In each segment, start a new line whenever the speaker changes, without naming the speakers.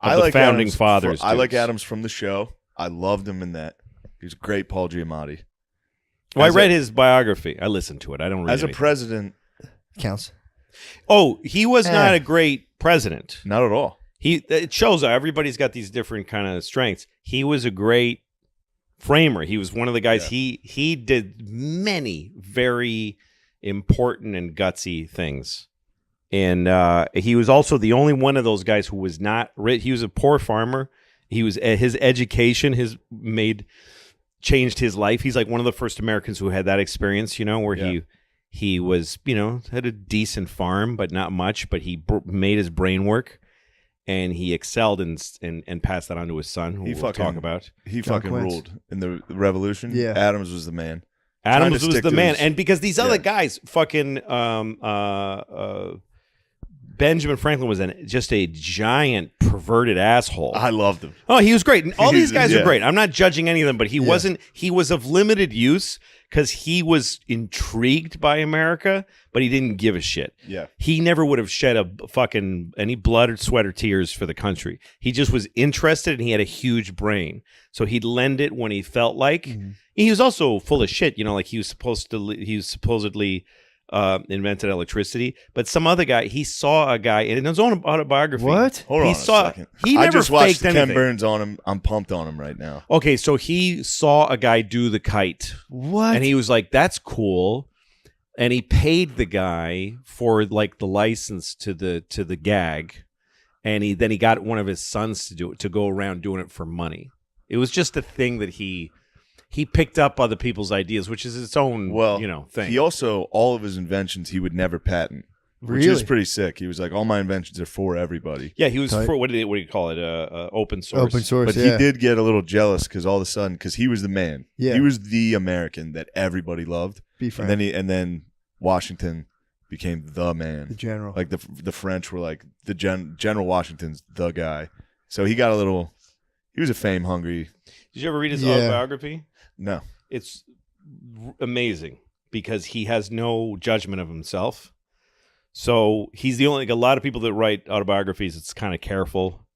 of the founding fathers.
I like Adams from the show. I loved him in that. He's a great Paul Giamatti.
Well, I read his biography. I listened to it. I don't read
as
anything.
a president.
Counts.
Oh, he was not a great president.
Not at all.
It shows everybody's got these different kind of strengths. He was a great framer. He was one of the guys. Yeah. He did many very important and gutsy things. And he was also the only one of those guys who was not rich. He was a poor farmer. He was his education changed his life. He's like one of the first Americans who had that experience, where he was, had a decent farm, but not much. But he made his brain work, and he excelled and passed that on to his son, who we'll talk about.
He fucking ruled in the revolution. Yeah, Adams was the man.
Adams was the man, and because these other guys, fucking Benjamin Franklin was just a giant perverted asshole.
I loved him.
Oh, he was great. And all these guys are great. I'm not judging any of them, but he wasn't. He was of limited use because he was intrigued by America, but he didn't give a shit.
Yeah.
He never would have shed any blood or sweat or tears for the country. He just was interested, and he had a huge brain. So he'd lend it when he felt like. Mm-hmm. He was also full of shit. Like he was supposedly invented electricity, but some other guy, he saw a guy in his own autobiography.
What?
Hold on a second. I just watched Ken Burns on him. I'm pumped on him right now.
Okay, so he saw a guy do the kite.
What?
And he was like, "That's cool," and he paid the guy for like the license to the gag, and he got one of his sons to do it, to go around doing it for money. It was just a thing that he picked up other people's ideas, which is its own, thing.
He also, all of his inventions, he would never patent, which is pretty sick. He was like, all my inventions are for everybody.
Yeah, he was for, what do you call it? Open source.
Open source,
but he did get a little jealous because all of a sudden, because he was the man.
Yeah.
He was the American that everybody loved. And then Washington became the man.
The general.
Like the French were like, General Washington's the guy. So he got he was a fame hungry.
Did you ever read his autobiography?
No.
It's amazing because he has no judgment of himself. So he's the only, a lot of people that write autobiographies, it's kind of careful.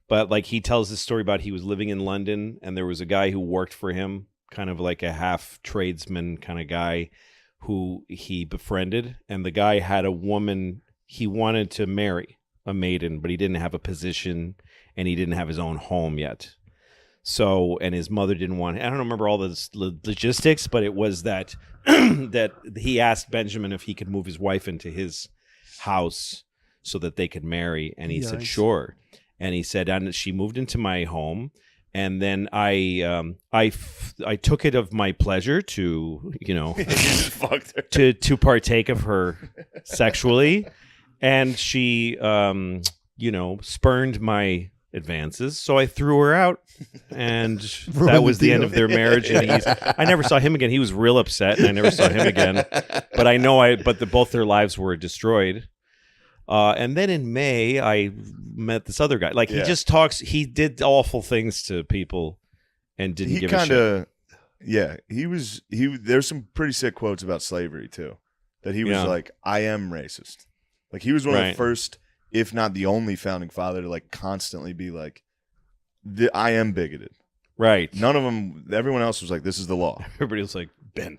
But like he tells this story about he was living in London and there was a guy who worked for him, kind of like a half tradesman kind of guy who he befriended. And the guy had a woman he wanted to marry, a maiden, but he didn't have a position and he didn't have his own home yet. So, and his mother didn't want, I don't remember all the logistics, but it was that that he asked Benjamin if he could move his wife into his house so that they could marry. And he said, sure. And he said, and she moved into my home. And then I took it of my pleasure to, to partake of her sexually. And she, spurned my advances, so I threw her out, and that was the end of their marriage. And I never saw him again. He was real upset, and I never saw him again. But both their lives were destroyed. And then in May, I met this other guy. Like he just talks. He did awful things to people, and didn't give a shit.
Yeah, there's some pretty sick quotes about slavery too. That he was like, I am racist. Like he was one of the first, if not the only founding father to like constantly be like, I am bigoted.
Right.
None of them, everyone else was like, this is the law.
Everybody was like, Ben.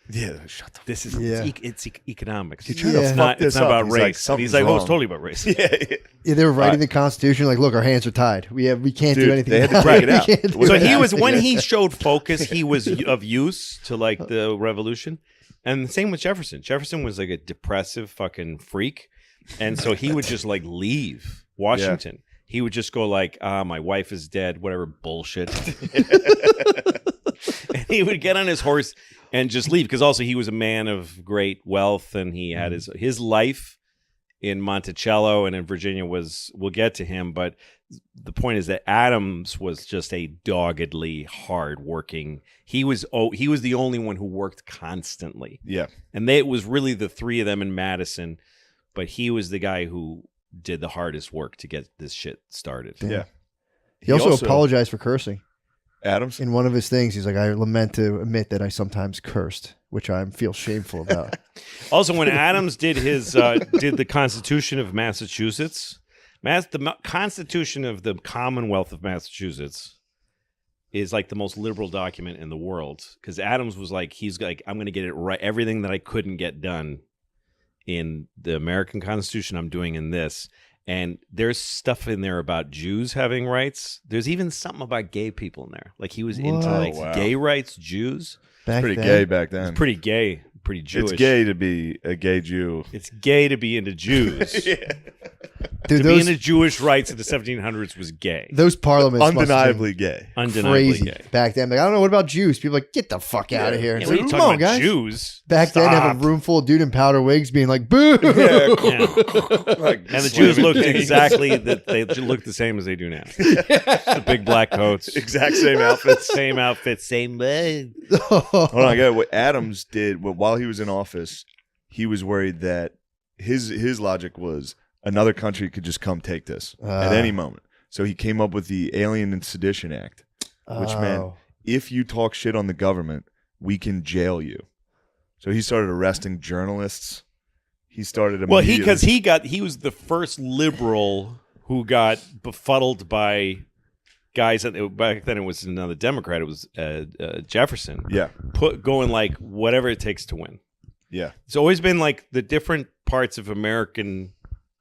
Yeah, shut the fuck up.
This is it's economics.
You're trying to fuck this
it's not
up.
about race.
He's like,
oh, it's totally about race.
Yeah, they were writing the Constitution like, look, our hands are tied. We can't do anything.
They had to break it out.
So he was, when he showed focus, he was of use to like the revolution. And the same with Jefferson. Jefferson was like a depressive fucking freak. And so he would just like leave Washington. Yeah. He would just go like, my wife is dead, whatever bullshit. And he would get on his horse and just leave, because also he was a man of great wealth, and he had his life in Monticello and in Virginia was, we'll get to him, but the point is that Adams was just a doggedly hard-working. He was the only one who worked constantly.
Yeah.
And it was really the three of them in Madison, but he was the guy who did the hardest work to get this shit started.
Damn.
Yeah.
He also apologized for cursing.
Adams?
In one of his things, he's like, I lament to admit that I sometimes cursed, which I feel shameful about.
Also, when Adams did his did the Constitution of Massachusetts, The Constitution of the Commonwealth of Massachusetts is like the most liberal document in the world, because Adams was like, he's like, I'm going to get it right. Everything that I couldn't get done in the American Constitution, I'm doing in this. And there's stuff in there about Jews having rights. There's even something about gay people in there. Like he was into like gay rights, Jews.
Pretty gay back then.
It's pretty gay, pretty Jewish.
It's gay to be a gay Jew.
It's gay to be into Jews.
Dude,
to be into Jewish rights in the 1700s was gay.
Those parliaments
undeniably gay.
Undeniably
crazy
gay.
Back then. Like, I don't know, what about Jews? People are like, get the fuck out of here.
Yeah,
It's
what are
like,
you
come on,
talking about,
guys.
Jews?
Back then, have a room full of dude in powder wigs being like, boo.
Yeah.
Like, and the Jews looked exactly they looked the same as they do now. The big black coats,
Exact same outfits.
same outfits, same.
Hold on, I got what Adams did while he was in office. He was worried that his logic was another country could just come take this at any moment. So he came up with the Alien and Sedition Act, which meant if you talk shit on the government, we can jail you. So he started arresting journalists. He started
because he was the first liberal who got befuddled by guys that back then it was another Democrat. It was Jefferson.
Yeah,
going like whatever it takes to win.
Yeah,
it's always been like the different parts of American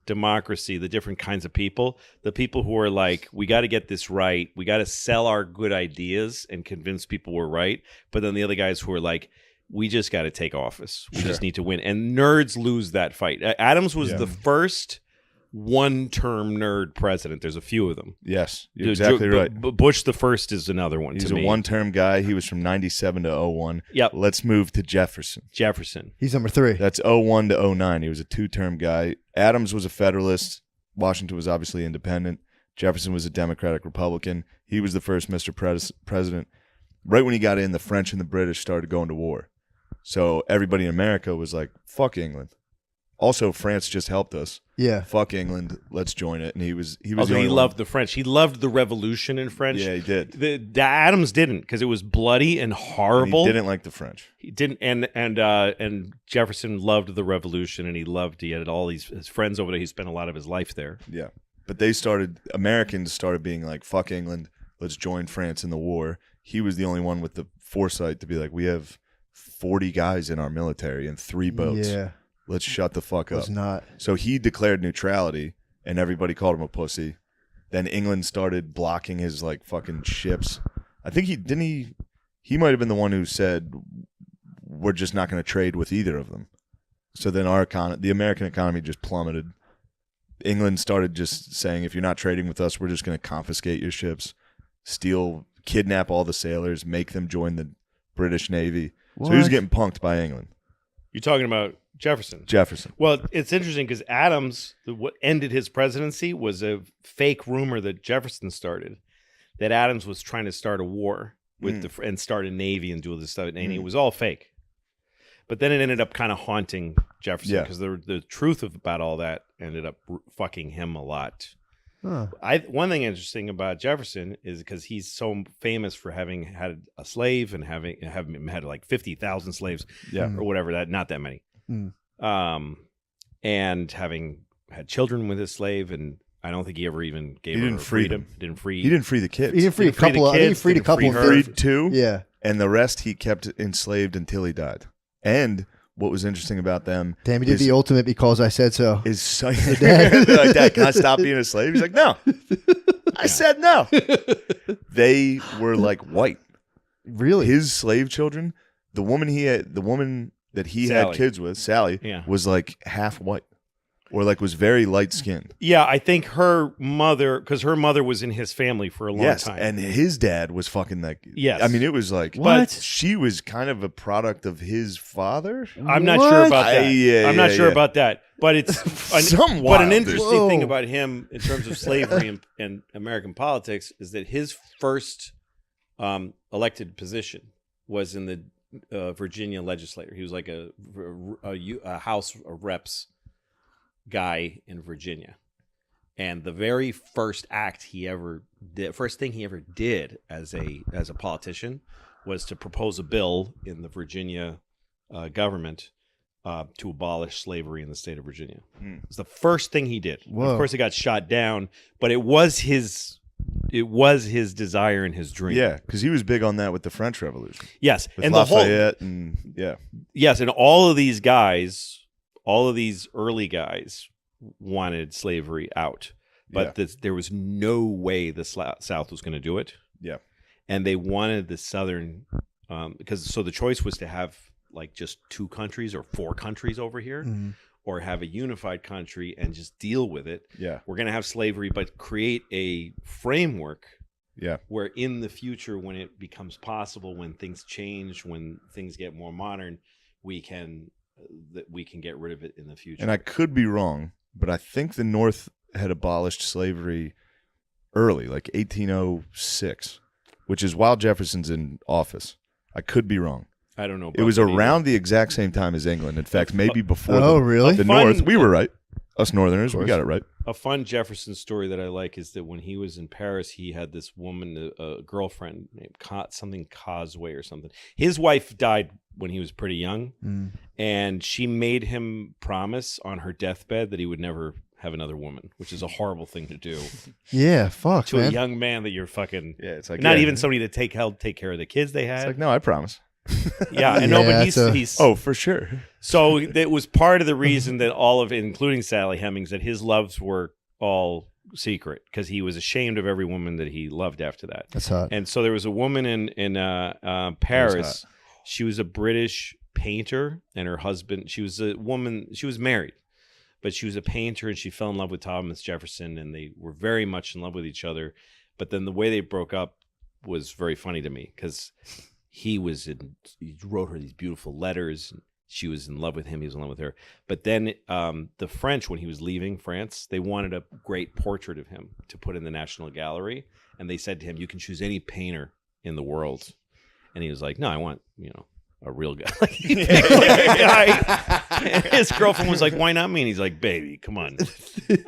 democracy, the different kinds of people, the people who are like, we got to get this right, we got to sell our good ideas and convince people we're right, but then the other guys who are like, we just got to take office, we just need to win, and nerds lose that fight. Adams was the first one-term nerd president. There's a few of them.
Yes, you're exactly right.
Bush the first is another one.
He's a one-term guy. He was from 97 to 01.
Yep.
Let's move to Jefferson.
He's number 3.
That's 01 to 09. He was a 2-term guy. Adams was a Federalist. Washington was obviously independent. Jefferson was a Democratic Republican. He was the first Mr. President. Right when he got in, the French and the British started going to war. So everybody in America was like, fuck England. Also, France just helped us.
Yeah.
Fuck England. Let's join it. And he was.
Although he loved the French. He loved the revolution in French.
Yeah, he did.
The Adams didn't, because it was bloody and horrible.
And he didn't like the French.
He didn't, and Jefferson loved the revolution, and he had all his friends over there. He spent a lot of his life there.
Yeah, but Americans started being like, fuck England. Let's join France in the war. He was the only one with the foresight to be like, we have 40 guys in our military and 3 boats.
Yeah.
Let's shut the fuck up.
Not.
So he declared neutrality, and everybody called him a pussy. Then England started blocking his like fucking ships. I think he might have been the one who said, we're just not going to trade with either of them. So then the American economy just plummeted. England started just saying, if you're not trading with us, we're just going to confiscate your ships, kidnap all the sailors, make them join the British Navy.
What?
So he was getting punked by England.
You're talking about Jefferson. Well, it's interesting because Adams, what ended his presidency was a fake rumor that Jefferson started, that Adams was trying to start a war with and start a navy and do all this stuff, and it was all fake. But then it ended up kind of haunting Jefferson, because the truth about all that ended up fucking him a lot.
Huh.
One thing interesting about Jefferson is because he's so famous for having had a slave and having had like 50,000 slaves, or whatever, not that many. And having had children with his slave, and I don't think he ever even gave her freedom. He didn't free
the kids.
He didn't free a couple. I think he freed a couple.
Freed 2.
Yeah.
And the rest he kept enslaved until he died. And what was interesting about them,
damn, he did the ultimate because I said so.
His son, like, Dad, can I stop being a slave? He's like, no. I said no. They were like white.
Really?
His slave children, the woman that he
Sally.
had kids with, Sally, was like half white, or like was very light skinned.
Yeah, I think her mother was in his family for a long time.
And his dad was fucking like,
yes.
I mean, it was like,
what?
She was kind of a product of his father.
I'm not sure about that. I'm not sure about that. But it's but an interesting thing about him in terms of slavery and American politics is that his first elected position was in the Virginia legislature. He was like a House of Reps guy in Virginia, and the very first thing he ever did as a politician was to propose a bill in the Virginia government to abolish slavery in the state of Virginia. It was the first thing he did. Of course, it got shot down, but it was his desire and his dream.
Yeah, because he was big on that with the French Revolution.
Yes,
with
and
Lafayette
yes, and all of these guys, all of these early guys wanted slavery out, but there was no way the South was going to do it.
Yeah,
and they wanted the Southern because the choice was to have like just 2 countries or 4 countries over here, or have a unified country and just deal with it.
Yeah,
we're going to have slavery, but create a framework.
Yeah,
where in the future, when it becomes possible, when things change, when things get more modern, we can get rid of it in the future.
And I could be wrong, but I think the North had abolished slavery early, like 1806, which is while Jefferson's in office. I could be wrong.
I don't know.
It was around the exact same time as England. In fact, maybe before
really?
the North. We were right. Us Northerners, we got it right.
A fun Jefferson story that I like is that when he was in Paris, he had this woman, a girlfriend named something Causeway or something. His wife died when he was pretty young, and she made him promise on her deathbed that he would never have another woman, which is a horrible thing to do.
Yeah, fuck,
to
man.
a young man that you're fucking.
Yeah, it's like
not even somebody to take care of the kids they had.
It's like, no, I promise.
Yeah, and no, but he's
for sure.
So it was part of the reason that all of it, including Sally Hemings, that his loves were all secret because he was ashamed of every woman that he loved after that.
That's hot.
And so there was a woman in Paris. She was a British painter, and her husband. She was a woman. She was married, but she was a painter, and she fell in love with Thomas Jefferson, and they were very much in love with each other. But then the way they broke up was very funny to me because he wrote her these beautiful letters. She was in love with him. He was in love with her. But then the French, when he was leaving France, they wanted a great portrait of him to put in the National Gallery. And they said to him, you can choose any painter in the world. And he was like, no, I want, a real guy. His girlfriend was like, why not me? And he's like, baby, come on.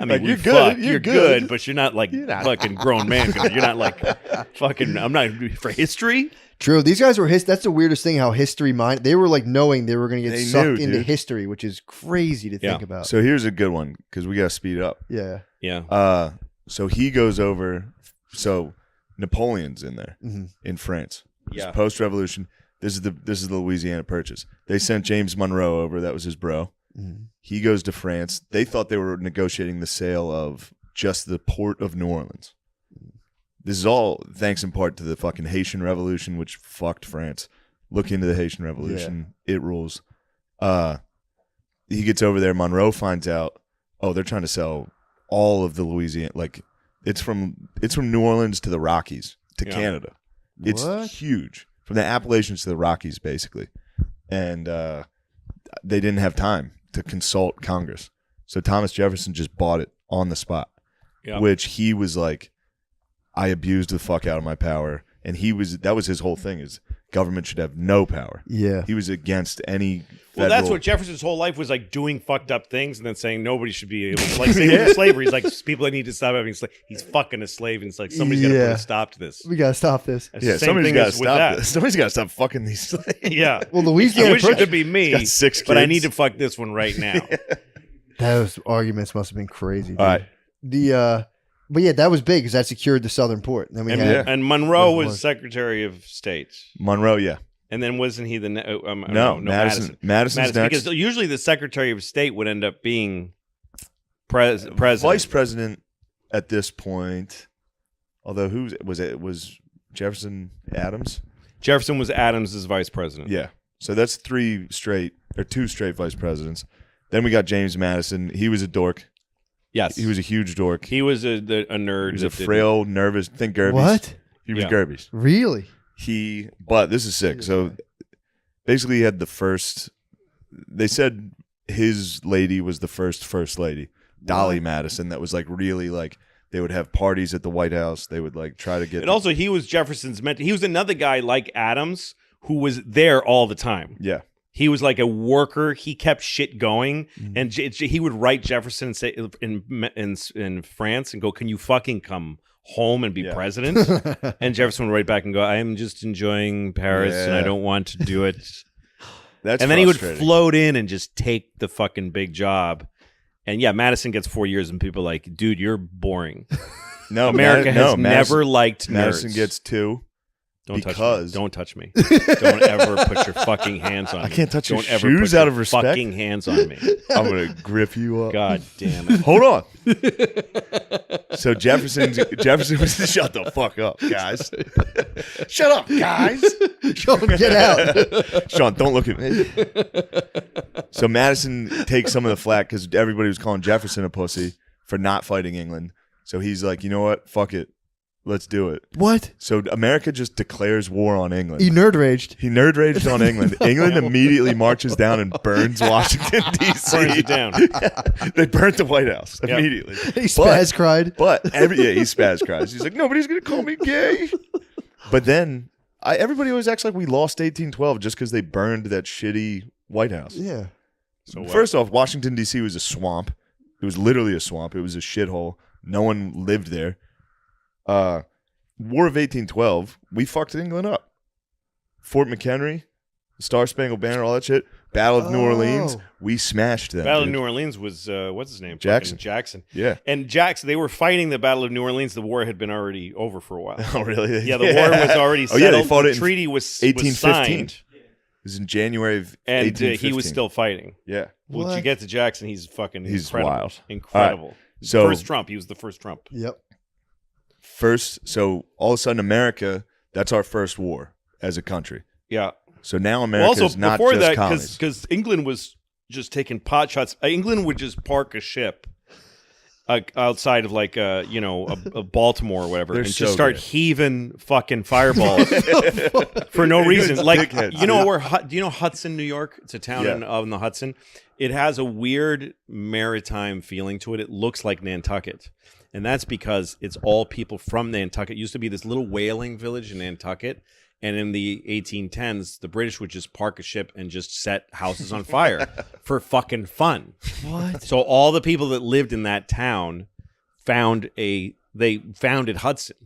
I mean,
you're good.
You're good, but you're not like fucking grown man. You're not like fucking, I'm not for history.
True. These guys were that's the weirdest thing, how history they were like knowing they were going to get sucked into history, which is crazy to think about.
So here's a good one because we got to speed up.
Yeah.
Yeah.
So he goes over. So Napoleon's in there in France.
Yeah.
Post-revolution. This is the Louisiana Purchase. They sent James Monroe over. That was his bro. He goes to France. They thought they were negotiating the sale of just the port of New Orleans. This is all thanks in part to the fucking Haitian Revolution, which fucked France. Look into the Haitian Revolution. Yeah. It rules. He gets over there. Monroe finds out, they're trying to sell all of the Louisiana. Like, it's from New Orleans to the Rockies to Canada. It's huge. From the Appalachians to the Rockies, basically. And they didn't have time to consult Congress. So Thomas Jefferson just bought it on the spot, which he was like, I abused the fuck out of my power. And that was his whole thing, is government should have no power. Yeah. He was against any federal.
Well, that's what Jefferson's whole life was like, doing fucked up things and then saying nobody should be able to, like, slavery. He's like, people that need to stop having slaves. He's fucking a slave, and it's like, somebody's got to put a stop to this.
We got to stop this.
Somebody's got to stop this. Somebody's got to stop fucking these slaves.
Yeah.
Well, Louisiana
I wish it could be me,
got 6 kids.
But I need to fuck this one right now.
Those arguments must have been crazy. Dude.
All right.
But yeah, that was big because that secured the southern port. Then we
and Monroe was Secretary of State.
Monroe, yeah.
And then wasn't he the
no, Madison's next.
Because usually the Secretary of State would end up being president,
vice president at this point. Although who was it? Was Jefferson Adams?
Jefferson was Adams's vice president.
Yeah. So that's 2 straight vice presidents. Then we got James Madison. He was a dork.
Yes.
He was a huge dork.
He was a nerd.
He was a frail, nervous. Think Gerbies.
What?
He was Gerbies.
Really?
But this is sick. So basically, he had the first. They said his lady was the first lady, Dolly Madison. That was like really like they would have parties at the White House. They would like try to get.
And also, he was Jefferson's mentor. He was another guy like Adams who was there all the time.
Yeah.
He was like a worker. He kept shit going, and he would write Jefferson and say in France and go, "Can you fucking come home and be president?" And Jefferson would write back and go, "I am just enjoying Paris, and I don't want to do it."
That's
and then he would
frustrating.
float in and just take the fucking big job. And yeah, Madison gets 4 years, and people are like, dude, you're boring.
No,
America has never liked nerds.
Madison gets 2.
Don't touch me. Don't ever put your fucking hands on me.
I can't touch your
Don't ever
shoes
put
out
your
of respect.
Fucking hands on me.
I'm gonna grip you up.
God damn it.
Hold on. So Jefferson was shut the fuck up, guys. Shut up, guys.
Sean, get out.
Sean, don't look at me. So Madison takes some of the flack because everybody was calling Jefferson a pussy for not fighting England. So he's like, you know what? Fuck it. Let's do it.
What?
So America just declares war on England.
He nerd raged.
He nerd raged on England. England immediately marches down and burns Washington, D.C.
Burns it down.
They burnt the White House immediately.
He spaz cried.
But he spaz cries. He's like, nobody's going to call me gay. But then everybody always acts like we lost 1812 just because they burned that shitty White House.
Yeah.
So
First off, Washington, D.C. was a swamp. It was literally a swamp. It was a shithole. No one lived there. War of 1812, we fucked England up. Fort McHenry, Star Spangled Banner, all that shit. Battle of New Orleans, we smashed them.
Battle
dude.
of New Orleans was what's his name?
Jackson.
Fucking Jackson.
Yeah.
And Jackson, they were fighting the Battle of New Orleans. The war had been already over for a while.
Oh, really?
Yeah, the war was already settled.
Oh, yeah, they fought
the
it in
treaty was
1815.
signed,
It was in January of
and
1815.
he was still fighting.
Yeah.
Once you
What?
get to Jackson, he's fucking
He's
incredible.
wild.
Incredible.
All right. So
first Trump. He was the first Trump.
Yep.
so all of a sudden America, that's our first war as a country.
Yeah.
So now America is not
before
just
that,
colonies.
because England was just taking pot shots. England would just park a ship outside of like a Baltimore or whatever,
They're
and
so
just start
good.
heaving fucking fireballs for no reason. Like
dickheads,
you know
dude.
where do you know Hudson, New York? It's a town on the Hudson. It has a weird maritime feeling to it. It looks like Nantucket. And that's because it's all people from Nantucket. It used to be this little whaling village in Nantucket. And in the 1810s, the British would just park a ship and just set houses on fire for fucking fun.
What?
So all the people that lived in that town founded Hudson.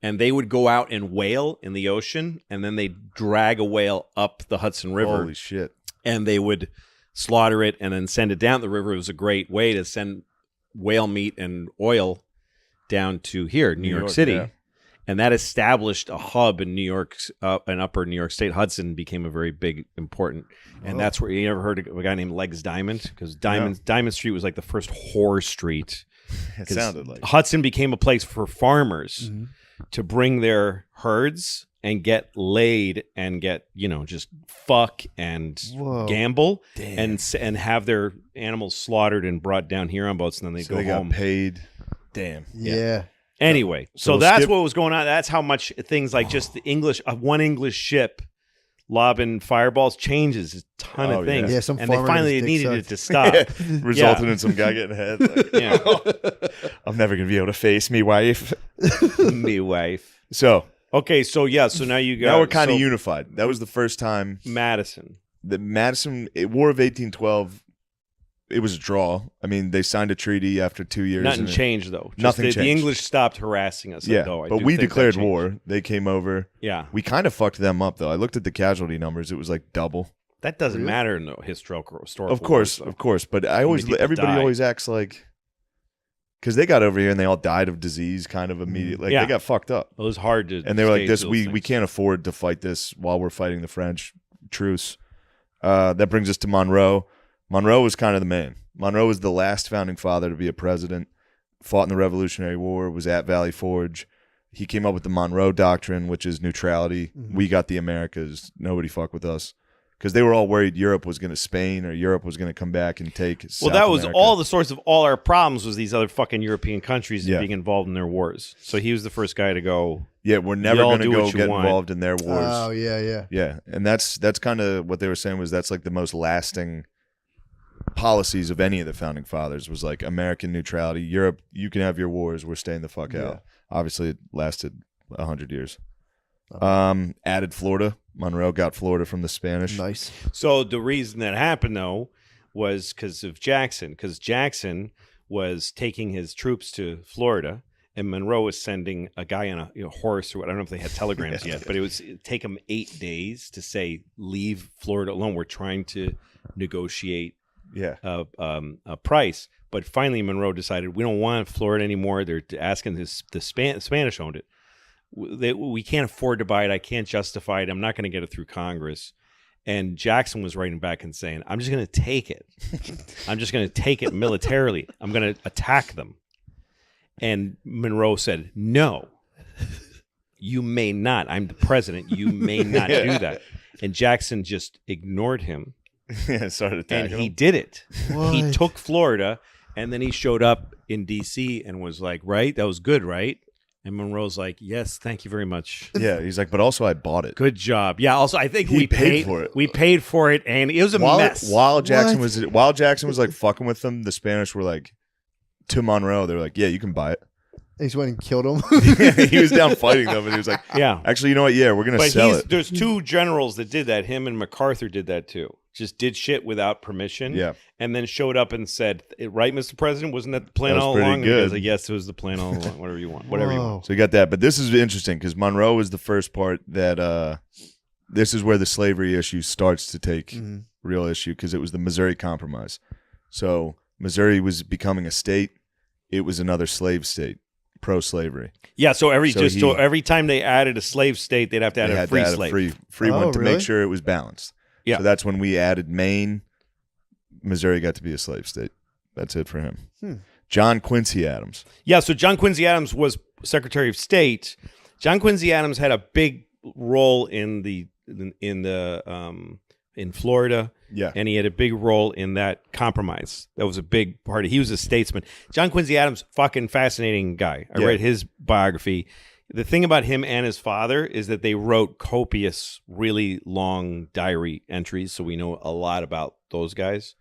And they would go out and whale in the ocean. And then they'd drag a whale up the Hudson River.
Holy shit.
And they would slaughter it and then send it down the river. It was a great way to send whale meat and oil down to here, New York City.
Yeah.
And that established a hub in New York, an upper New York State. Hudson became a very big, important. And that's where you ever heard of a guy named Legs Diamond? Because Diamond Street was like the first whore street.
It sounded like
Hudson became a place for farmers to bring their herds and get laid and get, just fuck and gamble and have their animals slaughtered and brought down here on boats, and then they go home.
Got paid. Damn.
Yeah.
Anyway, so
we'll
that's
skip-
what was going on. That's how much things like just the English, one English ship lobbing fireballs changes a ton of things.
Yeah, some
and they
farmer
finally
just
needed
dicks
it to stop.
Resulted in some guy getting ahead. Like,
Yeah.
I'm never going to be able to face me wife.
Me wife.
So
Okay, so now you got.
now we're kind of unified. That was the first time.
Madison.
The War of 1812, it was a draw. I mean, they signed a treaty after 2 years.
Nothing changed, though. Just
Nothing
the
changed.
English stopped harassing us.
Yeah,
though. I
but
do
we
think that
declared
changed.
war. They came over.
Yeah.
We kind of fucked them up, though. I looked at the casualty numbers. It was like double.
That doesn't matter in the historical
Of course. But
people
everybody
die.
always acts like, because they got over here and they all died of disease kind of immediately. Like, they got fucked up.
It was hard to.
And they were like,
stage those
we
things.
can't afford to fight this while we're fighting the French. Truce. That brings us to Monroe. Monroe was kind of the man. Monroe was the last founding father to be a president, fought in the Revolutionary War, was at Valley Forge. He came up with the Monroe Doctrine, which is neutrality. We got the Americas. Nobody fuck with us. Because they were all worried Europe was going to Spain or Europe was going to come back and take South
that was
America.
all the source of all our problems was these other fucking European countries
Yeah.
being involved in their wars. So he was the first guy to go.
Yeah, we're never
Y'all
going to
do
go
what you
get
want.
involved in their wars.
Oh, yeah.
Yeah, and that's kind of what they were saying was that's like the most lasting policies of any of the founding fathers was like American neutrality. Europe, you can have your wars. We're staying the fuck out. Obviously, it lasted 100 years. Added Florida. Monroe got Florida from the Spanish.
Nice.
So the reason that happened though was because of Jackson. Because Jackson was taking his troops to Florida, and Monroe was sending a guy on a horse, or I don't know if they had telegrams yet, but it'd take them 8 days to say, leave Florida alone. We're trying to negotiate a price. But finally, Monroe decided, we don't want Florida anymore. They're asking the Spanish owned it. We can't afford to buy it. I can't justify it. I'm not going to get it through Congress. And Jackson was writing back and saying, I'm just going to take it. I'm just going to take it militarily. I'm going to attack them. And Monroe said, no, you may not. I'm the president. You may not do that. And Jackson just ignored him.
Started attacking
and he
him.
did it.
What?
He took Florida, and then he showed up in D.C. and was like, right? That was good, right? And Monroe's like, yes, thank you very much.
Yeah, he's like, but also I bought it.
Good job. Yeah, also I think
He
we
paid for it.
We paid for it, and it was a mess.
While Jackson was like fucking with them, the Spanish were like, to Monroe, they were like, yeah, you can buy it.
He just went and killed him.
He was down fighting them, and he was like,
yeah.
Actually, you know what? Yeah, we're gonna sell it.
There's 2 generals that did that. Him and MacArthur did that too. Just did shit without permission.
Yeah.
And then showed up and said, right, Mr. President, wasn't that the plan
That was
all
pretty
along?
good.
And he goes, like, yes, it was the plan all along. Whatever you want. Whatever you want.
So you got that. But this is interesting because Monroe is the first part that this is where the slavery issue starts to take real issue, because it was the Missouri Compromise. So Missouri was becoming a state. It was another slave state, pro-slavery.
Yeah, so every time they added a slave state, they'd have to add a free slave.
Free one to
really?
make sure it was balanced.
Yeah.
So that's when we added Maine. Missouri got to be a slave state. That's it for him. John Quincy Adams.
Yeah, so John Quincy Adams was Secretary of State. John Quincy Adams had a big role in Florida.
Yeah.
And he had a big role in that compromise. That was a big part. He was a statesman. John Quincy Adams, fucking fascinating guy. I read his biography. The thing about him and his father is that they wrote copious, really long diary entries, so we know a lot about those guys.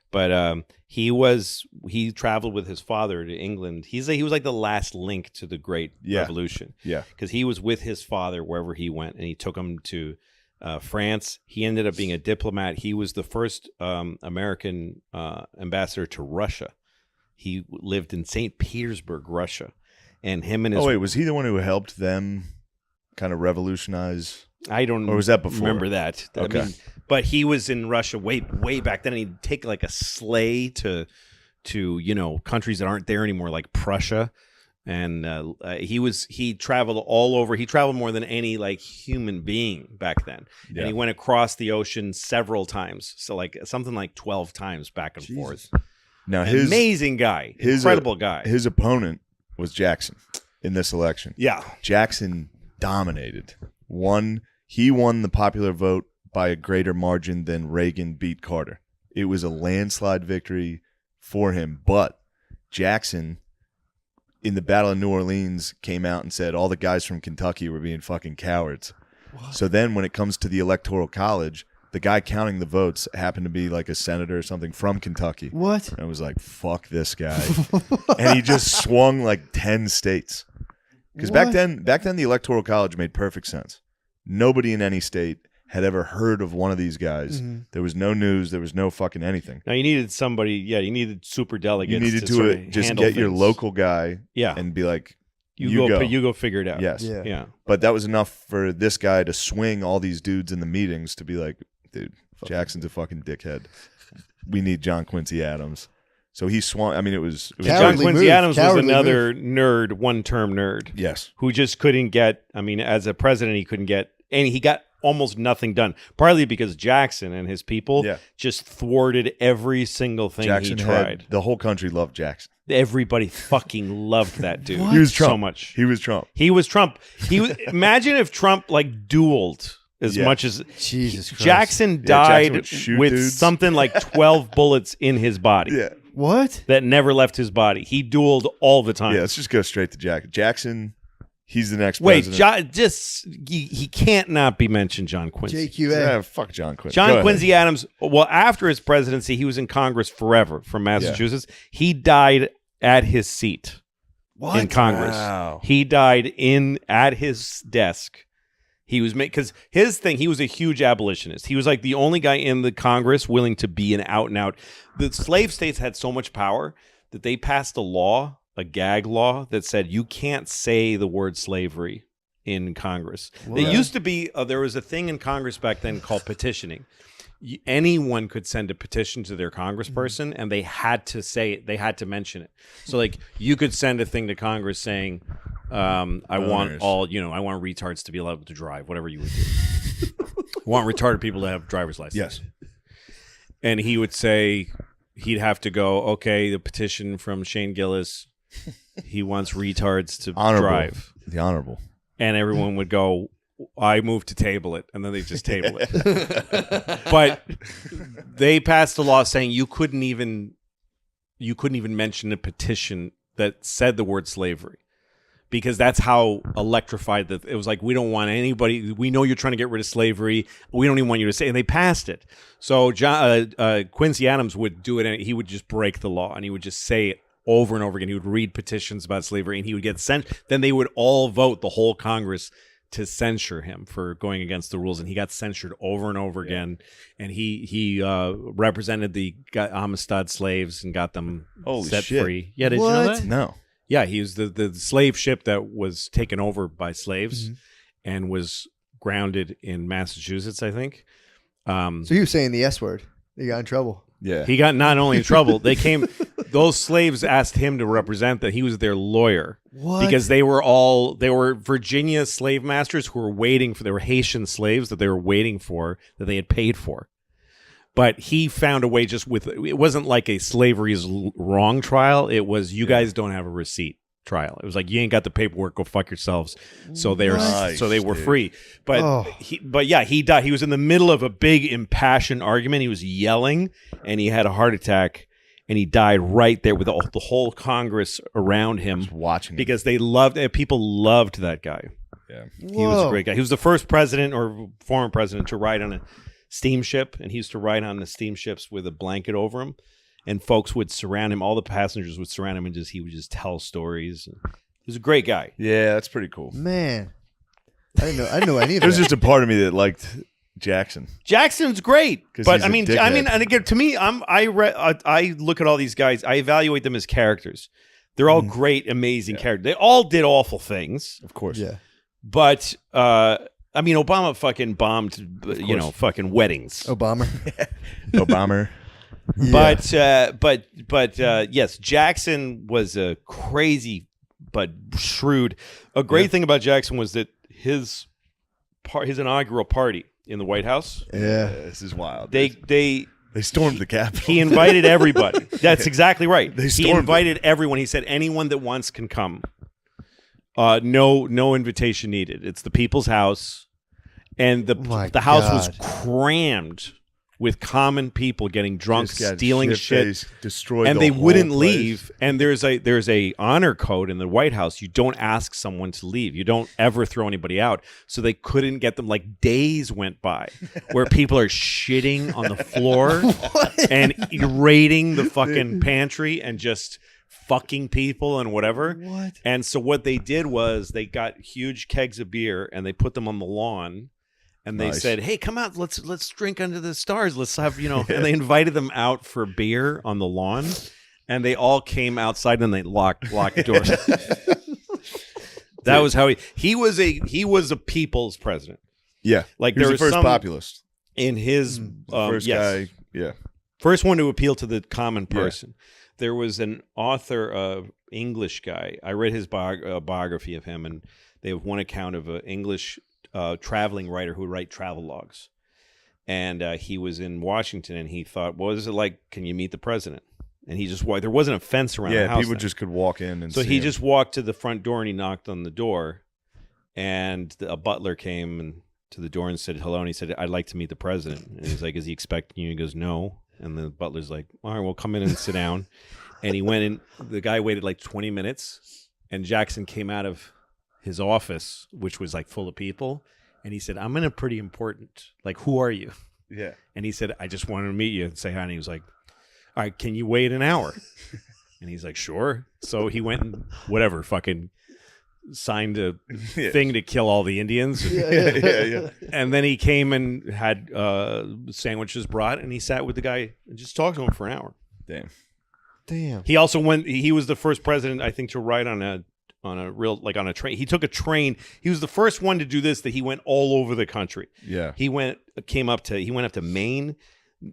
But he traveled with his father to England. He was like the last link to the Great Revolution. Yeah, because he was with his father wherever he went, and he took him to France. He ended up being a diplomat. He was the first American ambassador to Russia. He lived in St. Petersburg, Russia. And him and his...
Oh, wait, was he the one who helped them kind of revolutionise?
I don't...
Or was that before?
Remember that.
Okay.
I mean, but he was in Russia way back then, and he'd take like a sleigh to countries that aren't there anymore, like Prussia. And he traveled all over. He traveled more than any like human being back then. Yeah. And he went across the ocean several times. So like something like 12 times back and forth.
Now
amazing guy. Incredible guy.
His opponent was Jackson in this election.
Yeah.
Jackson dominated. He won the popular vote by a greater margin than Reagan beat Carter. It was a landslide victory for him. But Jackson, in the Battle of New Orleans, came out and said all the guys from Kentucky were being fucking cowards. What? So then when it comes to the Electoral College, the guy counting the votes happened to be like a senator or something from Kentucky.
What?
And I was like, fuck this guy. And he just swung like 10 states. Because back then the Electoral College made perfect sense. Nobody in any state had ever heard of one of these guys. Mm-hmm. There was no news. There was no fucking anything.
Now you needed somebody. Yeah, you needed super delegates.
You needed to just get your local guy. Yeah. And be like, you go figure it out. Yes. Yeah. But that was enough for this guy to swing all these dudes in the meetings to be like, dude, Jackson's a fucking dickhead. We need John Quincy Adams. So he swung. I mean, it was
John Quincy Adams was another nerd, one-term nerd.
Yes.
Who just couldn't get, I mean, as a president, he couldn't get, and he got almost nothing done. Partly because Jackson and his people just thwarted every single thing he tried.
The whole country loved Jackson.
Everybody fucking loved that dude.
He was Trump.
So much.
He was Trump.
Imagine if Trump like dueled as much as
Jesus Christ.
Jackson died with something like 12 bullets in his body.
Yeah.
What?
That never left his body. He dueled all the time.
Yeah, let's just go straight to Jackson. Jackson, he's the next president.
Wait, he can't not be mentioned, John Quincy.
JQA.
Yeah, fuck John Quincy.
John Quincy Adams, well, after his presidency, he was in Congress forever from Massachusetts. Yeah. He died at his seat in Congress. Wow. He died at his desk. He was because his thing, he was a huge abolitionist. He was like the only guy in the Congress willing to be an out and out. The slave states had so much power that they passed a law a gag law that said you can't say the word slavery in Congress.
What?
It used to be there was a thing in Congress back then called petitioning. Anyone could send a petition to their congressperson, and they had to say it. They had to mention it. So, like, you could send a thing to Congress saying, "I want I want retards to be allowed to drive." Whatever you would do. I want retarded people to have driver's license.
Yes.
And he would say, he'd have to go, okay, the petition from Shane Gillis. He wants retards to drive.
The honorable.
And everyone would go, I move to table it. And then they just table it. But they passed a law saying you couldn't even mention a petition that said the word slavery. Because that's how electrified that it was. Like, we don't want anybody. We know you're trying to get rid of slavery. We don't even want you to say. And they passed it. So Quincy Adams would do it, and he would just break the law, and he would just say it over and over again. He would read petitions about slavery, and he would get sent. Then they would all vote, the whole Congress, to censure him for going against the rules, and he got censured over and over again. And he represented the Amistad slaves and got them set free. Yeah, did you know that?
No.
Yeah, he was the slave ship that was taken over by slaves and was grounded in Massachusetts, I think.
So he was saying the S word. He got in trouble.
Yeah.
He got not only in trouble, those slaves asked him to represent that. He was their lawyer.
What?
Because they were Virginia slave masters who were they were Haitian slaves that they were waiting for, that they had paid for. But he found a way it wasn't like a slavery is wrong trial. It was, you guys don't have a receipt trial. It was like, you ain't got the paperwork, go fuck yourselves. So they were free. But he died. He was in the middle of a big impassioned argument. He was yelling, and he had a heart attack, and he died right there with the whole Congress around him,
watching
because people loved that guy.
Yeah.
He was a great guy. He was the first president or former president to ride on a steamship, and he used to ride on the steamships with a blanket over him, and folks would surround him. All the passengers would surround him, and he would just tell stories. He was a great guy.
Yeah, that's pretty cool.
Man, I didn't know any of that.
There's just a part of me that liked Jackson.
Jackson's great, but
he's
I mean, and again, to me, I look at all these guys. I evaluate them as characters. They're all great, amazing characters. They all did awful things,
of course.
Yeah,
but. I mean, Obama fucking bombed, fucking weddings.
Obama.
But yes, Jackson was a crazy but shrewd. A great thing about Jackson was that his inaugural party in the White House.
Yeah, this is wild.
They
stormed the Capitol.
He invited everybody. That's exactly right.
He
invited everyone. He said anyone that wants can come. No invitation needed. It's the people's house, and the house was crammed with common people getting drunk, stealing shit,
destroyed,
and
they
wouldn't leave. And there's a honor code in the White House. You don't ask someone to leave. You don't ever throw anybody out. So they couldn't get them. Like, days went by where people are shitting on the floor and raiding the fucking pantry and just fucking people and whatever.
What?
And so what they did was they got huge kegs of beer and they put them on the lawn. And they said, "Hey, come out. Let's drink under the stars. Let's have, And they invited them out for beer on the lawn, and they all came outside and they locked the doors. That was how he was a people's president.
Yeah,
like
he was the first populist
in his
first guy. Yeah,
first one to appeal to the common person. Yeah. There was an author, English guy. I read his biography of him, and they have one account of an English traveling writer who would write travel logs. And he was in Washington, and he thought, what is it like? Can you meet the president? And he just walked. There wasn't a fence around the house.
Yeah, people just could walk in. And
so he just walked to the front door, and he knocked on the door. And a butler came to the door and said hello. And he said, I'd like to meet the president. And he's like, is he expecting you? And he goes, no. And the butler's like, all right, well, come in and sit down. And he went in. The guy waited like 20 minutes. And Jackson came out of his office, which was like full of people, and he said, I'm in a pretty important, like, who are you?
Yeah.
And he said, I just wanted to meet you and say hi. And he was like, all right, can you wait an hour? And he's like, sure. So he went and fucking signed a thing to kill all the Indians.
Yeah.
And then he came and had sandwiches brought, and he sat with the guy and just talked to him for an hour.
Damn.
Damn.
He also went. He was the first president, I think, to ride on a train. He took a train. He was the first one to do this. That he went all over the country.
Yeah.
He went up to Maine.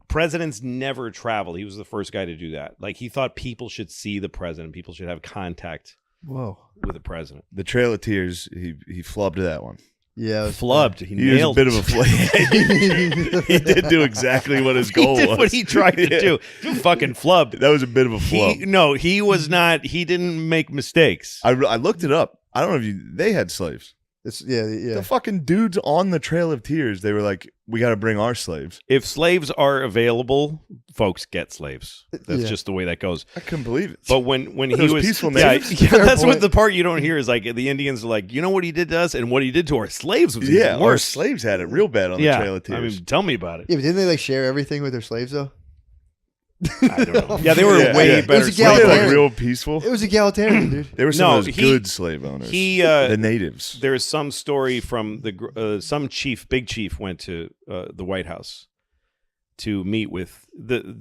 Presidents never travel. He was the first guy to do that. Like, he thought people should see the president. People should have contact.
Whoa.
With the president.
The Trail of Tears. He flubbed that one.
Yeah,
flubbed. He nailed.
Was a bit of a flub. He did do exactly what his goal
was. He did
was.
what he tried to do. You fucking flubbed.
That was a bit of a flub.
He was not. He didn't make mistakes.
I looked it up. I don't know if they had slaves.
Yeah.
The fucking dudes on the Trail of Tears, they were like, we got to bring our slaves.
If slaves are available, folks get slaves. That's just the way that goes.
I couldn't believe it.
But when he was
peaceful
natives.
natives.
That's what the part you don't hear is like the Indians are like, you know what he did to us and what he did to our slaves was even
our
worse.
slaves had it real bad on the Trail of Tears.
I mean, tell me about it.
Yeah, but didn't they like share everything with their slaves though?
I don't know. Yeah, they were way better.
It was
They were
egalitarian.
like real peaceful.
It was egalitarian, dude.
They were some of those good slave owners. The natives.
There's some story from some big chief went to the White House to meet with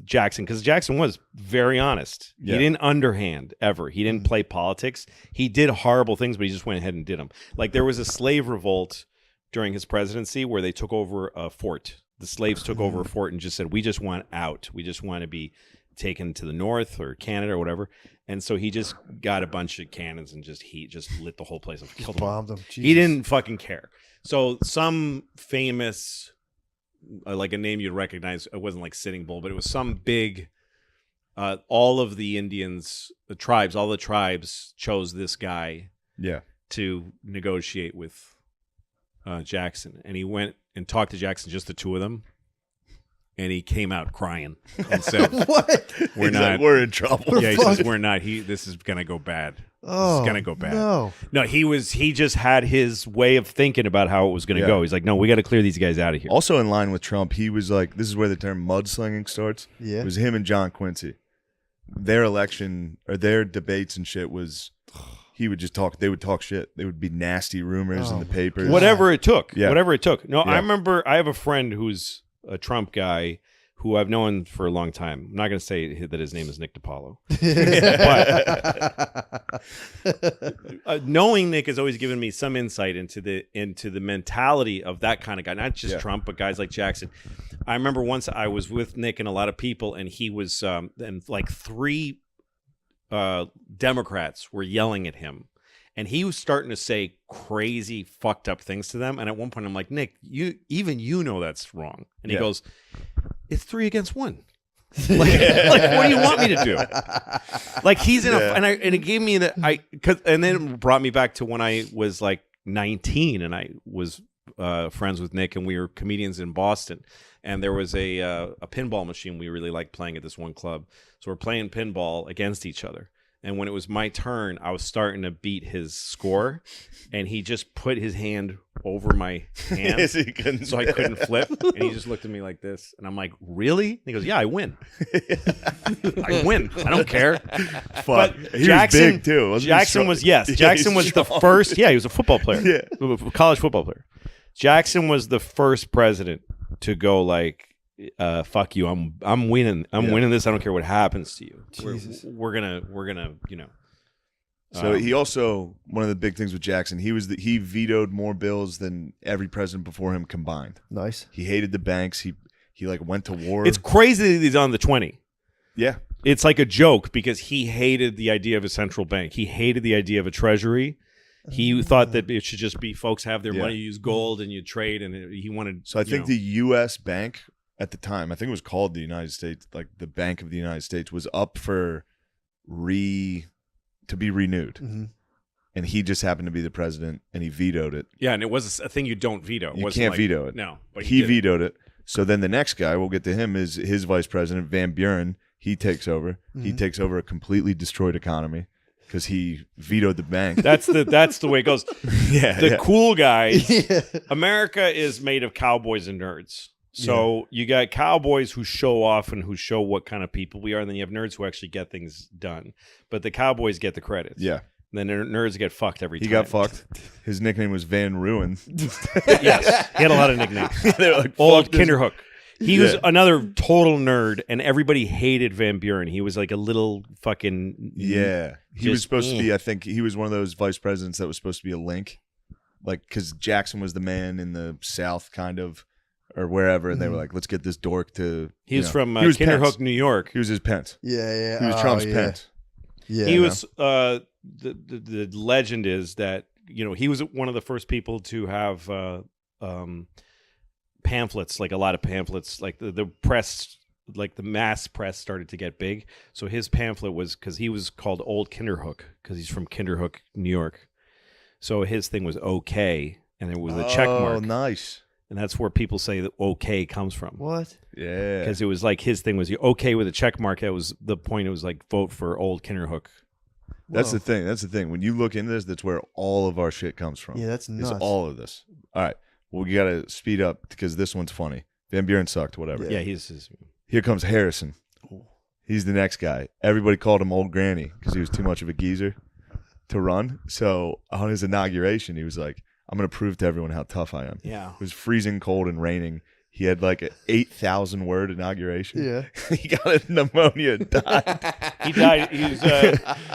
Jackson, because Jackson was very honest.
Yeah.
He didn't underhand ever. He didn't play politics. He did horrible things, but he just went ahead and did them. Like, there was a slave revolt during his presidency where they took over a fort. The slaves took over a fort and just said, we just want out. We just want to be taken to the north or Canada or whatever. And so he just got a bunch of cannons and he just lit the whole place up. Killed them.
Bombed them.
He didn't fucking care. So some famous, like a name you'd recognize, it wasn't like Sitting Bull, but it was some big, all of the Indians, all the tribes chose this guy to negotiate with Jackson. And he went and talked to Jackson, just the two of them, and he came out crying and said,
"What?
We're in trouble."
Yeah, he says, "We're not. This is gonna go bad. This is gonna go bad." No, he just had his way of thinking about how it was gonna go. He's like, "No, we got to clear these guys out of here."
Also in line with Trump, he was like, "This is where the term mudslinging starts."
Yeah,
it was him and John Quincy. Their election or their debates and shit was. He would just talk. They would talk shit. There would be nasty rumors in the papers.
Whatever it took.
Yeah.
Whatever it took. No, I remember I have a friend who's a Trump guy who I've known for a long time. I'm not going to say that his name is Nick DiPaolo. But knowing Nick has always given me some insight into the mentality of that kind of guy. Not just Trump, but guys like Jackson. I remember once I was with Nick and a lot of people, and he was and like three Democrats were yelling at him, and he was starting to say crazy fucked up things to them. And at one point I'm like, Nick, you know that's wrong. And he goes, it's 3 against 1. like what do you want me to do? Like, he's in and it gave me and then it brought me back to when I was like 19 and I was friends with Nick, and we were comedians in Boston, and there was a pinball machine we really liked playing at this one club. So we're playing pinball against each other. And when it was my turn, I was starting to beat his score, and he just put his hand over my hand so I couldn't flip. And he just looked at me like this, and I'm like, really? And he goes, yeah, I win. I win. I don't care.
Fuck.
But
He
Jackson,
was big too. Wasn't
Jackson
he
was, yes. Jackson was the first. Yeah, he was a football player. College football player. Jackson was the first president to go like, fuck you, I'm winning. I'm winning this. I don't care what happens to you. We're gonna, you know.
So he also, one of the big things with Jackson, he vetoed more bills than every president before him combined.
Nice.
He hated the banks. He like went to war.
It's crazy that he's on the 20.
Yeah.
It's like a joke because he hated the idea of a central bank. He hated the idea of a treasury. He thought that it should just be folks have their money, use gold, and you trade. And he wanted.
So I think the U.S. bank at the time, I think it was called the United States, like the Bank of the United States, was up for to be renewed.
Mm-hmm.
And he just happened to be the president, and he vetoed it.
Yeah, and it was a thing you don't veto.
You can't veto it.
No, but
he vetoed it. So then the next guy, we'll get to him, is his vice president, Van Buren. He takes over. Mm-hmm. He takes over a completely destroyed economy because he vetoed the bank.
That's the way it goes. The cool guys. America is made of cowboys and nerds. So you got cowboys who show off and who show what kind of people we are, and then you have nerds who actually get things done. But the cowboys get the credits.
Yeah.
And then nerds get fucked every time.
He got fucked. His nickname was Van Ruin.
Yes. He had a lot of nicknames.
They were like,
Old Kinderhook. He was another total nerd, and everybody hated Van Buren. He was like a little fucking
He was supposed to be. I think he was one of those vice presidents that was supposed to be a link, like because Jackson was the man in the South, kind of, or wherever, and they were like, "Let's get this dork to."
He was from Kinderhook, New York.
He was his Pence.
Yeah.
He was Trump's Pence.
Yeah,
he was. The legend is that he was one of the first people to have pamphlets, like a lot of pamphlets, like the press, like the mass press started to get big. So his pamphlet was because he was called Old Kinderhook because he's from Kinderhook, New York. So his thing was OK, and it was a check mark.
Oh, nice.
And that's where people say that OK comes from.
What?
Yeah.
Because it was like his thing was OK with a check mark. That was the point. It was like vote for Old Kinderhook.
That's the thing. That's the thing. When you look into this, that's where all of our shit comes from.
Yeah, that's nuts.
It's all of this. All right. Well, we got to speed up because this one's funny. Van Buren sucked, whatever.
Yeah,
Here comes Harrison. He's the next guy. Everybody called him Old Granny because he was too much of a geezer to run. So on his inauguration, he was like, I'm going to prove to everyone how tough I am.
Yeah.
It was freezing cold and raining. He had like an 8,000 word inauguration.
Yeah.
He got pneumonia and died.
He died. He was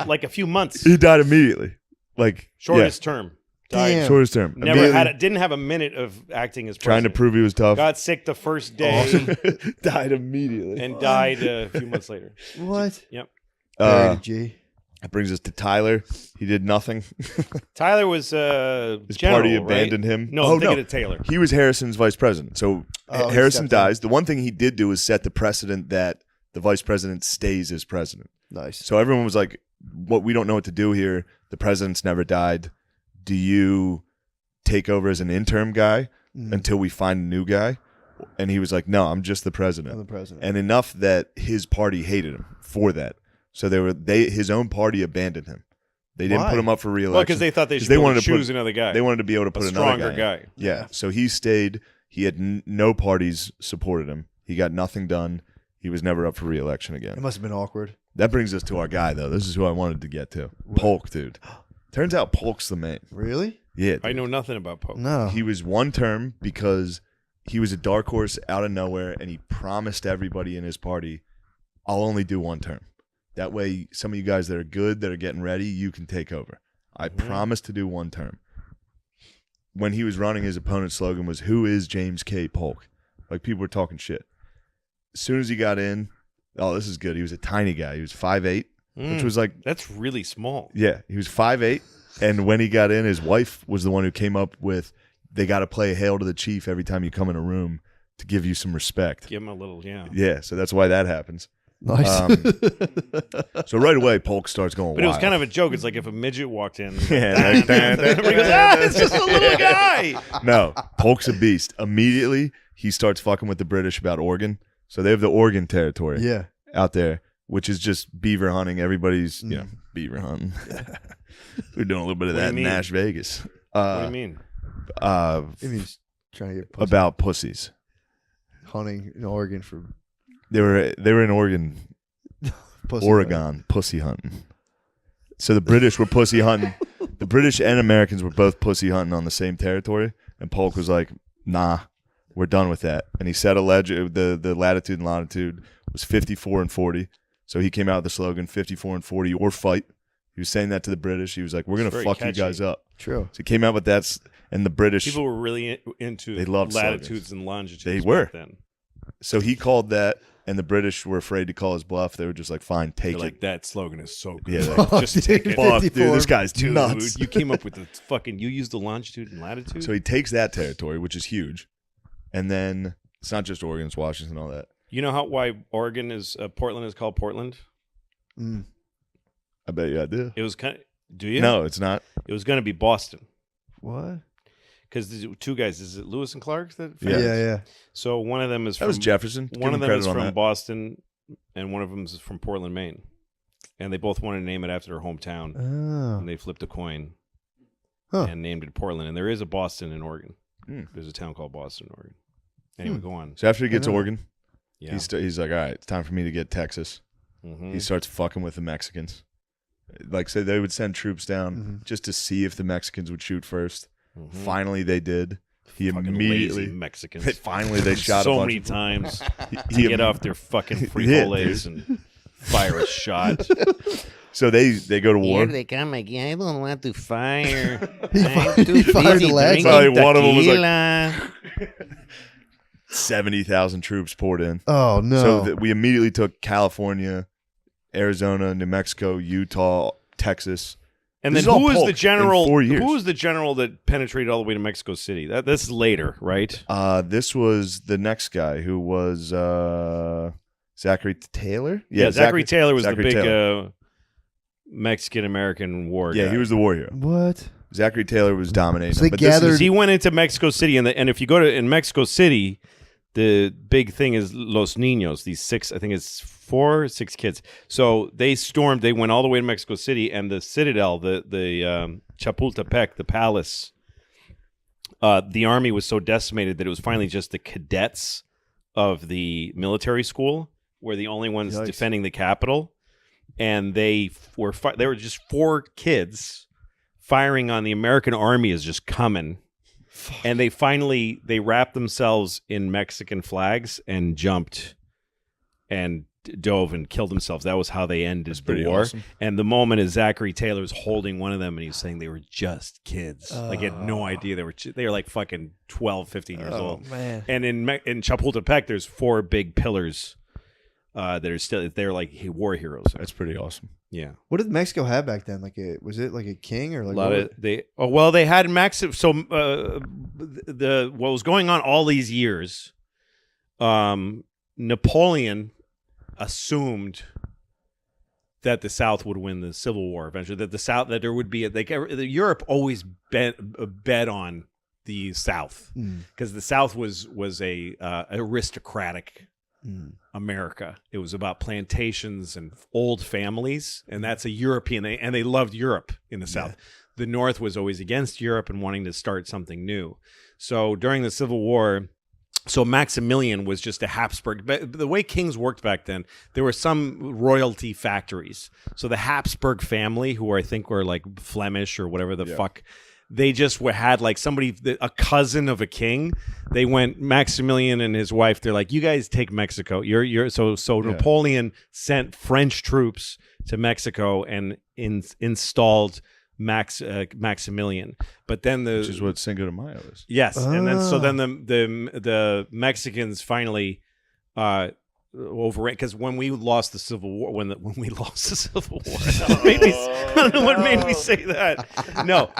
like a few months.
He died immediately. Like
shortest term.
Damn.
Shortest term.
Didn't have a minute of acting as president.
Trying to prove he was tough.
Got sick the first day.
Died immediately.
And died a few months later.
What?
Yep.
G.
That brings us to Tyler. He did nothing.
Tyler was
his
general,
party abandoned him.
No, I'm thinking of Taylor.
He was Harrison's vice president. So Harrison dies. The one thing he did do is set the precedent that the vice president stays as president.
Nice.
So everyone was like, "What? We don't know what to do here. The president's never died. Do you take over as an interim guy until we find a new guy?" And he was like, "No, I'm just the president."
I'm the president.
And enough that his party hated him for that. So his own party abandoned him. They didn't put him up for re-election.
Well, because they thought they should choose another guy.
They wanted to be able to put another
stronger guy.
Yeah. So he stayed. He had no parties supported him. He got nothing done. He was never up for re-election again.
It must have been awkward.
That brings us to our guy, though. This is who I wanted to get to. Polk, dude. Turns out Polk's the man.
Really?
Yeah. Dude.
I know nothing about Polk.
No.
He was one term because he was a dark horse out of nowhere, and he promised everybody in his party, I'll only do one term. That way, some of you guys that are good, that are getting ready, you can take over. I promise to do one term. When he was running, his opponent's slogan was, "Who is James K. Polk?" Like, people were talking shit. As soon as he got in, oh, this is good. He was a tiny guy. He was 5'8", which was like...
That's really small.
Yeah, he was 5'8", and when he got in, his wife was the one who came up with, they got to play Hail to the Chief every time you come in a room to give you some respect.
Give him a little,
Yeah, so that's why that happens.
Nice.
So right away, Polk starts going wild.
But it was kind of a joke. It's like if a midget walked in.
Everybody
goes, it's just a little guy.
No, Polk's a beast. Immediately, he starts fucking with the British about Oregon. So they have the Oregon Territory out there, which is just beaver hunting. Everybody's, beaver hunting. We're doing a little bit of that in Nash Vegas.
What do you mean?
It means trying to get pussy.
About pussies.
Hunting in Oregon for...
They were in Oregon, pussy hunting. So the British were pussy hunting. The British and Americans were both pussy hunting on the same territory. And Polk was like, "Nah, we're done with that." And he said the latitude and longitude was 54 and 40. So he came out with the slogan 54 and 40 or fight. He was saying that to the British. He was like, "We're gonna fuck catchy. You guys up."
True.
So he came out with that, and the British
people were really into
they loved
latitudes
slogans.
And longitudes.
They were.
Back then.
So he called that. And the British were afraid to call his bluff. They were just like, "Fine, take it."
Like, that slogan is so good.
Yeah, like,
just take it.
Fuck, dude, this guy's nuts.
You came up with the fucking. You used the longitude and latitude.
So he takes that territory, which is huge, and then it's not just Oregon, it's Washington, all that.
You know why Oregon is Portland is called Portland?
I bet you I do.
It was kind of. Do you?
No, it's not.
It was going to be Boston.
What?
Because there's two guys. Is it Lewis and Clark?
Yeah.
So one of them is from
was Jefferson.
One of them is from Boston, and one of them is from Portland, Maine. And they both wanted to name it after their hometown.
Oh.
And they flipped a coin and named it Portland. And there is a Boston in Oregon. There's a town called Boston, Oregon. Anyway, go on.
So after he gets Oregon,
yeah.
he's like, "All right, it's time for me to get Texas." He starts fucking with the Mexicans. Like, say they would send troops down just to see if the Mexicans would shoot first. Finally, they did. he immediately
Mexicans.
Finally, they shot
so
a bunch
many
of
times to get off their fucking frijoles and fire a shot.
So they go to war.
Here they come again. I don't want to fire.
He
I'm too
fired
busy
the last
drinking
Probably one of them was
tequila.
70,000 troops poured in.
Oh no!
So we immediately took California, Arizona, New Mexico, Utah, Texas.
And
This
then
is all
who was the
Polk
general?
in 4 years.
Who was the general that penetrated all the way to Mexico City? This is later, right?
This was the next guy who was Zachary Taylor.
Yeah, Zachary Taylor was
Zachary
the big
Taylor.
Mexican-American war guy.
Yeah, he was the war hero.
What?
Zachary Taylor was dominating.
So they
them, but this
gathered-
is-
He went into Mexico City, and if you go to in Mexico City, the big thing is Los Niños. These 6, I think it's 4 or 6 kids. So they stormed. They went all the way to Mexico City, and the citadel, the Chapultepec, the palace. The army was so decimated that it was finally just the cadets of the military school were the only ones
Yikes.
defending the capital, and they were just 4 kids firing on the American army is just coming. And they wrapped themselves in Mexican flags and jumped and dove and killed themselves. That was how they ended the war.
Awesome.
And the moment is Zachary Taylor's holding one of them, and he's saying they were just kids. Like, he had no idea they were like fucking 12, 15 years old.
Man.
And in Chapultepec, there's 4 big pillars that are still, they're like war heroes.
That's pretty awesome.
Yeah.
What did Mexico have back then? Was it like a king or like
A lot of they had massive. So what was going on all these years, Napoleon assumed that the South would win the Civil War eventually. That there would be Europe always bet on the South because the South was a aristocratic America. It was about plantations and old families, and that's a European. And they loved Europe in the South. The North was always against Europe and wanting to start something new. So during the Civil War, Maximilian was just a Habsburg. But the way kings worked back then, there were some royalty factories. So the Habsburg family, who I think were like Flemish or whatever the fuck, they just had like a cousin of a king. They went, Maximilian and his wife, they're like, you guys take Mexico. Napoleon sent French troops to Mexico and installed Maximilian. But then
Which is what Cinco de Mayo is.
Yes, and then the Mexicans finally overran, because when we lost the Civil War, I don't know what made me say that. No,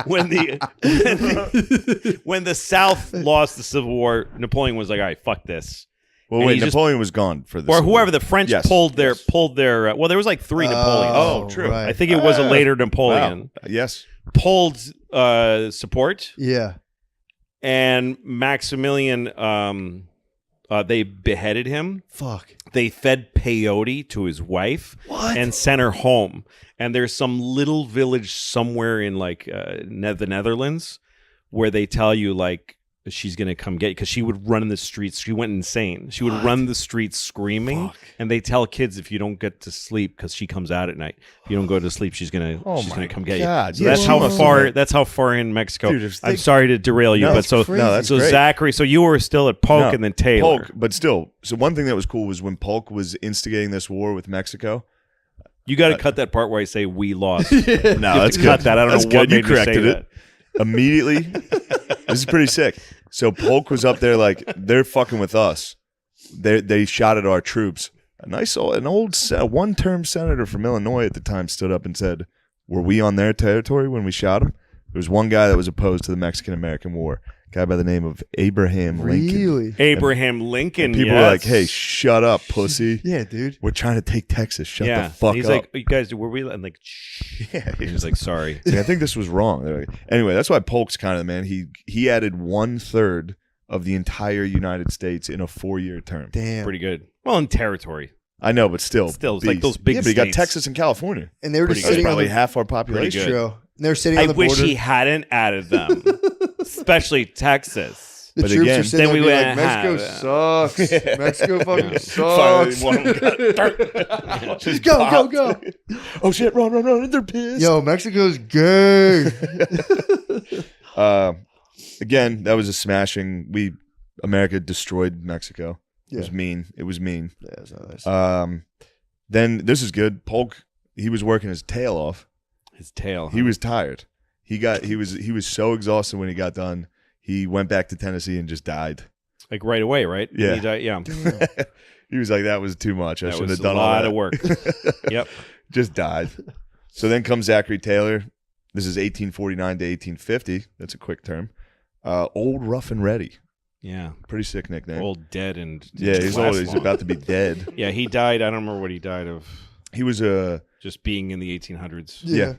when the South lost the Civil War, Napoleon was like, all right, fuck this.
Well,
And
wait,
he
Napoleon was gone for this.
Or whoever the French
Yes,
pulled their well, there was like 3 Napoleons.
Oh, true.
Right.
I think it was a later Napoleon.
Wow. Yes.
Pulled support,
Yeah.
and Maximilian they beheaded him.
Fuck.
They fed peyote to his wife and sent her home. And there's some little village somewhere in like the Netherlands where they tell you like she's gonna come get you, because she would run in the streets. She went insane. She would run the streets screaming. And they tell kids, if you don't get to sleep, because she comes out at night, if you don't go to sleep, she's gonna come get
God.
you. So
Yeah,
that's
she
how
must
far.
have-
That's how far in Mexico.
Dude,
I'm sorry to derail you,
No,
but
that's
so
crazy.
No, that's
so
great.
Zachary. So you were still at Polk,
No,
and then Taylor.
Polk, but still. So one thing that was cool was when Polk was instigating this war with Mexico.
You got to cut that part where I say we lost.
No,
You have to
that's
cut
good.
that. I don't
That's
know what
good. You
made me say
corrected
that.
it. Immediately. This is pretty sick. So Polk was up there like, they're fucking with us. They shot at our troops. An old one-term senator from Illinois at the time stood up and said, were we on their territory when we shot him? There was one guy that was opposed to the Mexican-American War, a guy by the name of Abraham Lincoln.
Really?
Abraham Lincoln.
And people were like, hey, shut up, pussy.
Yeah, dude.
We're trying to take Texas. Shut the fuck
and he's
up.
like, you guys, were we? And like, shh.
Yeah,
He was like, sorry.
I think this was wrong. They're like- Anyway, that's why Polk's kind of the man. He added 1/3 of the entire United States in a 4-year term.
Damn.
Pretty good. Well, in territory.
I know, but still,
It's like those big
Yeah, but you got
states.
Texas and California.
And they were just
That's
sitting on
probably
the
half our
Pretty
population.
good.
show. And they were sitting
I
on the
wish
border.
he hadn't added them, espally Texas.
The
But
troops
again,
are sitting
then
there
we
being like,
wouldn't
Mexico
have
sucks. Mexico fucking
Finally,
sucks.
one of them got
Just go.
Oh shit! Run! They're pissed.
Yo, Mexico's gay.
again, that was a smashing. America destroyed Mexico. It was mean. It was mean.
Yeah, it's not nice.
Then this is good. Polk, he was working his tail off.
His tail.
He was tired. He was so exhausted when he got done. He went back to Tennessee and just died.
Like right away, right?
Yeah.
He died, yeah.
He was like, that was too much. I should have done
a lot
all
of work. Yep.
Just died. So then comes Zachary Taylor. This is 1849 to 1850. That's a quick term. Old Rough and Ready.
Yeah.
Pretty sick nickname.
Old, dead, and
yeah, he's old. He's about to be dead.
Yeah, he died. I don't remember what he died of.
He was
just being in the 1800s.
Yeah.